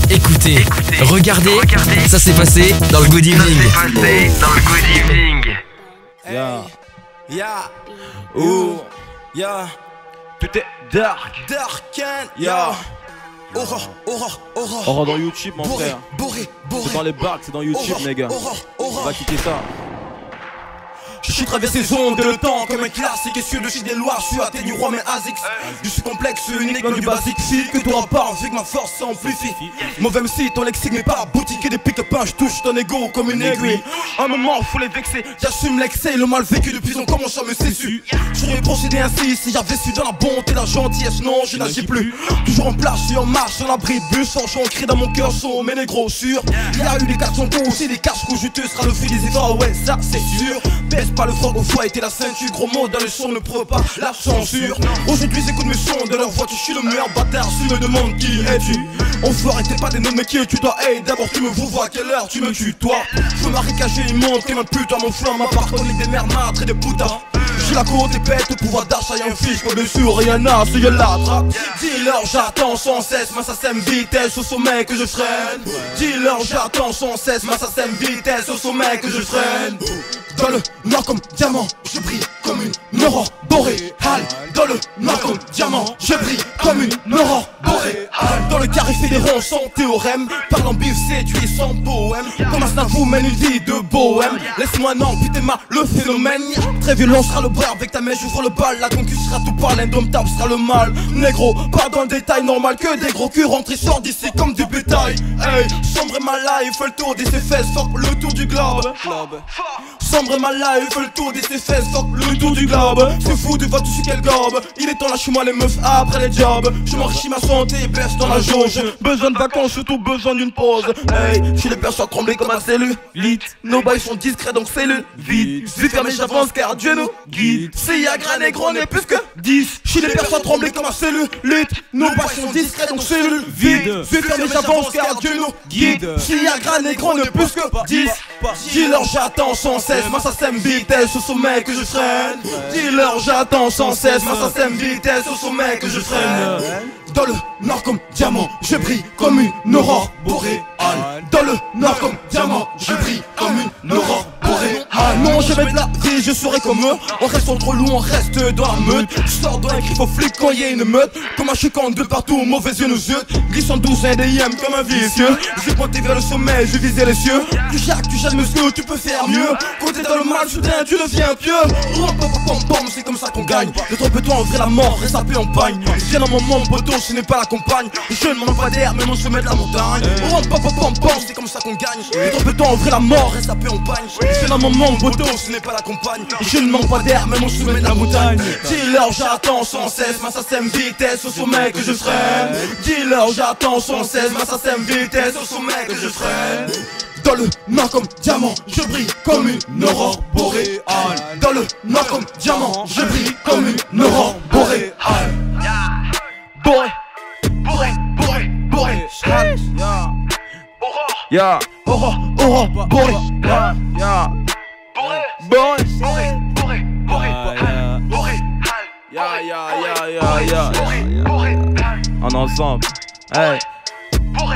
Écoutez, regardez, ça s'est passé dans le Good Evening. Yeah, yeah, ooh, yeah, tout est dark, yeah. Aurore dans YouTube, mon frère. C'est dans les bacs, c'est dans YouTube, les gars. On va quitter ça. Je suis traversé zone de le temps comme un classique. Essuie le chiffre des lois, je suis athée du roi mais Azix. Je suis complexe, unique dans du basique. Fille que t'auras pas envie que ma force s'amplifie. Mauvais MC, ton lexique n'est pas boutique et des pique-pains. Je touche ton ego comme une aiguille. Un moment, faut les vexer. J'assume l'excès, le mal vécu depuis on commence à me cessu. J'aurais procédé ainsi si j'avais su dans la bonté, la gentillesse. Non, je n'agis plus. Toujours en place, je suis en marche, sur l'abri de bus. Sans cri dans mon cœur, sont mes négros sûrs. Il y a eu des 400 coups, aussi des caches-coups. Je te sera le fruit des efforts, ouais, ça c'est sûr. Baisse pas le frog au foie, était la ceinture. Gros mot dans le son, ne preuve pas la censure. Aujourd'hui, j'écoute mes sons de leur voix. Tu suis le meilleur bâtard, si me demande qui es-tu. On ferait t'es pas des noms, mais qui es-tu toi? Hey, d'abord tu me vois, à quelle heure tu me tues toi? Je m'arrête caché, il monte, t'es ma putain, mon flanc, ma partonique des mères martres et des putains. J'suis la côte et pète, le pouvoir d'achat, y'a un fiche, quoi dessus, rien à, c'est y'a la trappe. Dis-leur, j'attends sans cesse, ma SACEM vitesse au sommet que je freine. Dis-leur, j'attends sans cesse, ma SACEM vitesse au sommet que je freine. Dans le noir comme diamant, je brille comme une aurore boréale. Dans le noir comme diamant, je brille comme une aurore boréale. Dans le carré fait des ronds sans théorème. Parlant bif, séduit sans poème. Comme un snap vous mène une vie de bohème. Laisse-moi non, putain ma le phénomène. Très violent sera le bras avec ta mèche, j'ouvre le bal. La concu sera tout par l'indomptable sera le mal. Négro, pas dans le détail, normal que des gros culs rentrent et sortent d'ici comme du bétail. Hey, sombre et ma life, fait le tour de ses fesses, fuck le tour du globe. Sombre et ma life, fait le tour de ses fesses, fuck le tour du globe. C'est fou, tu vas tout sur quel gobe. Il est temps, lâche-moi les meufs après les jobs. Je m'enrichis ma santé, baisse dans la jauge. Besoin de vacances, surtout besoin d'une pause. Hey, je les perçois trembler comme un cellulite. Nos bails sont discrets donc c'est le vide. Vite fermé, j'avance car Dieu nous guide. Si y'a grain et gros, on est plus que 10. Je les perçois trembler comme un cellulite. Nos bails sont discrets donc c'est le vide. Vite fermé, j'avance car Dieu nous guide. Si y'a grain et gros, on est plus que 10. Dis-leur j'attends sans cesse, ma SACEM vitesse au sommet que je freine. Dis-leur j'attends sans cesse, ma SACEM vitesse au sommet que je freine. Dans le nord comme diamant, je brille comme une aurore boréale. Dans le nord comme diamant, je brille comme une aurore boréale. Non, je vais de la vie, je serai comme eux. On reste entre loups, on reste dans la meute. Je sors d'un griffe au flic quand y'a une meute. Comme un chican de partout, mauvais yeux nos yeux. Glissant 12 NDM comme un vicieux. J'ai pointé vers le sommet, je visais les cieux. Tu jacques monsieur, tu peux faire mieux. Quand t'es dans le mal, soudain tu deviens pieux. C'est comme ça qu'on gagne. De trompe-toi en vrai la mort, reste en pagne. Viens dans mon monde, poteau, ce n'est pas la compagne. Je ne manque pas d'air, même au sommet de la montagne. C'est comme ça qu'on gagne. De trompe-toi en vrai la mort, reste en pagne. Viens dans mon monde, poteau, ce n'est pas la compagne. Je ne manque pas d'air, même au sommet de la montagne. Dis-leur j'attends sans cesse, ma SACEM vitesse au sommet que je freine. Dis-leur j'attends sans cesse, ma SACEM vitesse au sommet que je freine. Dans le noir comme diamant, je brille comme une aurore boréale. Dans le noir comme diamant, je brille comme une aurore boréale. Yeah, Aurore boréale. Yeah. En ensemble. Hey.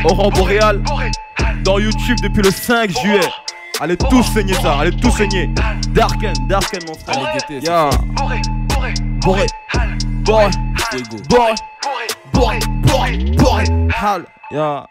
Aurore boréale. Dans YouTube depuis le 5 juillet. Allez tous saigner ça, allez tous saigner. Darken mon frère. Yeah. Boréale. Yeah.